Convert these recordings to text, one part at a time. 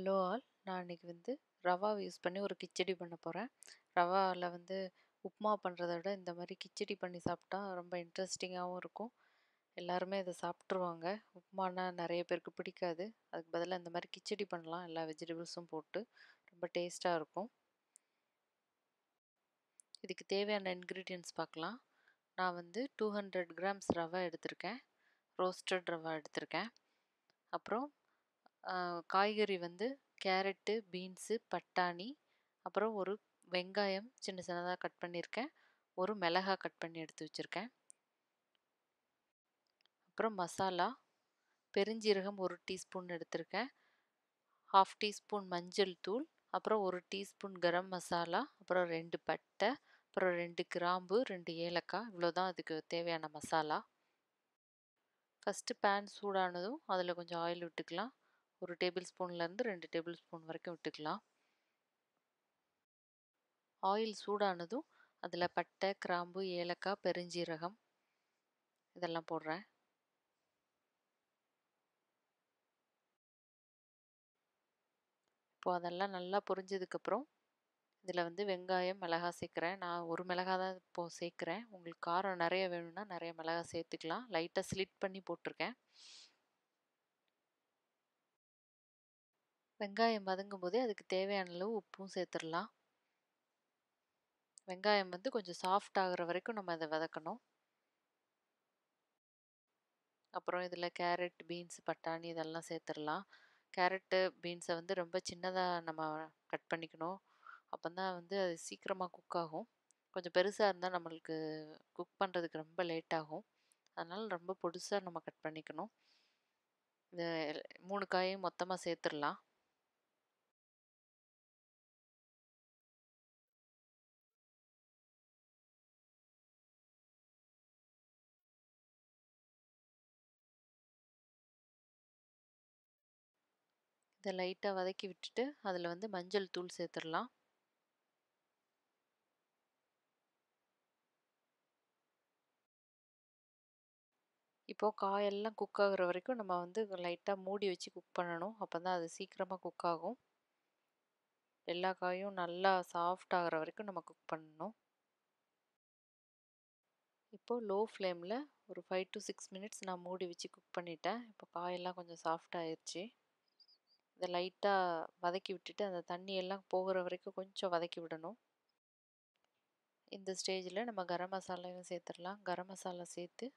Hello all, நான் இன்னைக்கு ரவாவை use பண்ணி ஒரு கிச்சடி பண்ண போகிறேன். ரவாவில் உப்புமா பண்ணுறத விட இந்த மாதிரி கிச்சடி பண்ணி சாப்பிட்டா ரொம்ப இன்ட்ரெஸ்டிங்காகவும் இருக்கும். எல்லாருமே இதை சாப்பிட்ருவாங்க. உப்புமானா நிறைய பேருக்கு பிடிக்காது. அதுக்கு பதிலாக இந்த மாதிரி கிச்சடி பண்ணலாம், எல்லா வெஜிடபிள்ஸும் போட்டு ரொம்ப டேஸ்ட்டாக இருக்கும். இதுக்கு தேவையான இன்க்ரீடியன்ட்ஸ் பார்க்கலாம். நான் 200 கிராம்ஸ் ரவை எடுத்திருக்கேன். ரோஸ்டட் ரவை எடுத்திருக்கேன். அப்புறம் காய்கறி கேரட்டு, பீன்ஸு, பட்டாணி, அப்புறம் ஒரு வெங்காயம் சின்ன சின்னதாக கட் பண்ணியிருக்கேன். ஒரு மிளகாய் கட் பண்ணி எடுத்து வச்சுருக்கேன். அப்புறம் மசாலா, பெருஞ்சீரகம் 1 டீஸ்பூன் எடுத்திருக்கேன். 1/2 டீஸ்பூன் மஞ்சள் தூள், அப்புறம் 1 டீஸ்பூன் கரம் மசாலா, அப்புறம் 2 பட்டை, அப்புறம் 2 கிராம்பு, 2 ஏலக்காய். இவ்வளோதான் அதுக்கு தேவையான மசாலா. ஃபஸ்ட்டு பேன் சூடானதும் அதில் கொஞ்சம் ஆயில் விட்டுக்கலாம். 1 டேபிள் ஸ்பூன்லேருந்து 2 டேபிள் ஸ்பூன் வரைக்கும் விட்டுக்கலாம். ஆயில் சூடானதும் அதில் பட்டை, கிராம்பு, ஏலக்காய், பெருஞ்சீரகம் இதெல்லாம் போடுறேன். இப்போது அதெல்லாம் நல்லா பொரிஞ்சதுக்கப்புறம் இதில் வெங்காயம், மிளகாய் சேர்க்குறேன். நான் ஒரு மிளகாய் தான் இப்போது சேர்க்குறேன். உங்களுக்கு காரம் நிறைய வேணும்னா நிறைய மிளகாய் சேர்த்துக்கலாம். லைட்டாக ஸ்லிட் பண்ணி போட்டிருக்கேன். வெங்காயம் வதங்கும் போதே அதுக்கு தேவையான அளவு உப்பும் சேர்த்துடலாம். வெங்காயம் கொஞ்சம் சாஃப்ட் ஆகிற வரைக்கும் நம்ம அதை வதக்கணும். அப்புறம் இதில் கேரட், பீன்ஸ், பட்டாணி இதெல்லாம் சேர்த்துடலாம். கேரட்டு, பீன்ஸை ரொம்ப சின்னதாக நம்ம கட் பண்ணிக்கணும். அப்போ தான் அது சீக்கிரமாக குக் ஆகும். கொஞ்சம் பெருசாக இருந்தால் நம்மளுக்கு குக் பண்ணுறதுக்கு ரொம்ப லேட் ஆகும். அதனால் ரொம்ப பொடுசாக நம்ம கட் பண்ணிக்கணும். இந்த 3 காயும் மொத்தமாக சேர்த்துடலாம். இதை லைட்டாக வதக்கி விட்டுட்டு அதில் மஞ்சள் தூள் சேர்த்துடலாம். இப்போது காயெல்லாம் குக் ஆகுற வரைக்கும் நம்ம லைட்டாக மூடி வச்சு குக் பண்ணணும். அப்போ தான் அது சீக்கிரமாக குக் ஆகும். எல்லா காயும் நல்லா சாஃப்ட் ஆகிற வரைக்கும் நம்ம குக் பண்ணணும். இப்போது லோ ஃப்ளேமில் ஒரு 5 to 6 மினிட்ஸ் நான் மூடி வச்சு குக் பண்ணிட்டேன். இப்போ காயெல்லாம் கொஞ்சம் சாஃப்ட் ஆயிடுச்சு. இதை லைட்டாக வதக்கி விட்டுட்டு அந்த தண்ணியெல்லாம் போகிற வரைக்கும் கொஞ்சம் வதக்கி விடணும். இந்த ஸ்டேஜில் நம்ம கரம் மசாலாவையும் சேர்த்துடலாம். கரம் மசாலா சேர்த்து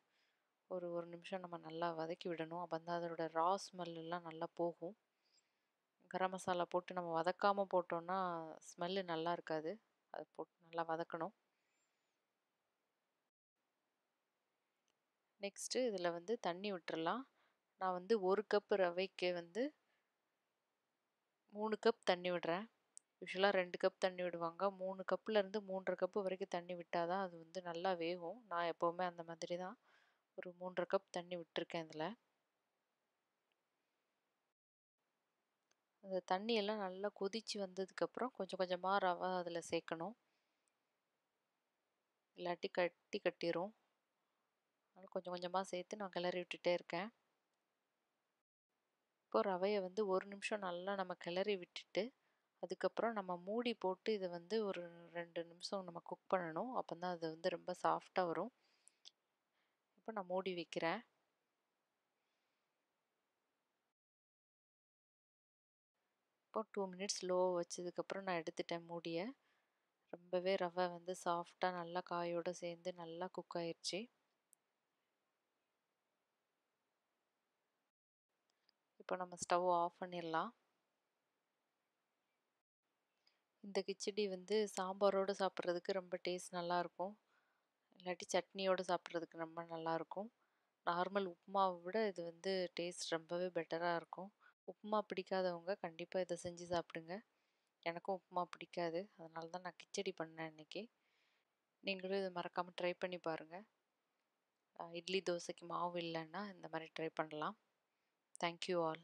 ஒரு நிமிஷம் நம்ம நல்லா வதக்கி விடணும். அப்போ தான் அதோட ரா ஸ்மெல்லாம் நல்லா போகும். கரம் மசாலா போட்டு நம்ம வதக்காமல் போட்டோம்னா ஸ்மெல்லு நல்லா இருக்காது. அதை போட்டு நல்லா வதக்கணும். நெக்ஸ்ட்டு இதில் தண்ணி விட்டுறலாம். நான் 1 கப் ரவைக்கு 3 கப் தண்ணி விடுறேன். யூஸ்வலாக 2 கப் தண்ணி விடுவாங்க. 3 கப்புலேருந்து 3.5 கப்பு வரைக்கும் தண்ணி விட்டால் தான் அது நல்லா வேகும். நான் எப்போவுமே அந்த மாதிரி தான் ஒரு 3.5 கப் தண்ணி விட்டுருக்கேன் இதில். அந்த தண்ணியெல்லாம் நல்லா கொதித்து வந்ததுக்கப்புறம் கொஞ்சம் கொஞ்சமாக ரவை அதில் சேர்க்கணும். இல்லாட்டி கட்டி கட்டிரும். அதனால் கொஞ்சம் கொஞ்சமாக சேர்த்து நான் கிளறி விட்டுட்டே இருக்கேன். இப்போ ரவையை 1 நிமிஷம் நல்லா நம்ம கிளறி விட்டுட்டு அதுக்கப்புறம் நம்ம மூடி போட்டு இதை ஒரு 2 நிமிஷம் நம்ம குக் பண்ணணும். அப்போ தான் அது ரொம்ப சாஃப்டாக வரும். இப்போ நான் மூடி வைக்கிறேன். இப்போ 2 மினிட்ஸ் லோ வச்சதுக்கப்புறம் நான் எடுத்துட்டேன் மூடியை. ரொம்பவே ரவை சாஃப்டாக நல்லா காயோடு சேர்ந்து நல்லா குக் ஆயிடுச்சு. இப்போ நம்ம ஸ்டவ் ஆஃப் பண்ணிடலாம். இந்த கிச்சடி சாம்பாரோடு சாப்பிட்றதுக்கு ரொம்ப டேஸ்ட் நல்லாயிருக்கும். இல்லாட்டி சட்னியோடு சாப்பிட்றதுக்கு ரொம்ப நல்லாயிருக்கும். நார்மல் உப்புமாவை விட இது டேஸ்ட் ரொம்பவே பெட்டராக இருக்கும். உப்புமா பிடிக்காதவங்க கண்டிப்பாக இதை செஞ்சு சாப்பிடுங்க. எனக்கும் உப்புமா பிடிக்காது. அதனால தான் நான் கிச்சடி பண்ணேன் இன்றைக்கி. நீங்களும் இதை மறக்காமல் ட்ரை பண்ணி பாருங்கள். இட்லி தோசைக்கு மாவு இல்லைன்னா இந்த மாதிரி ட்ரை பண்ணலாம். Thank you all.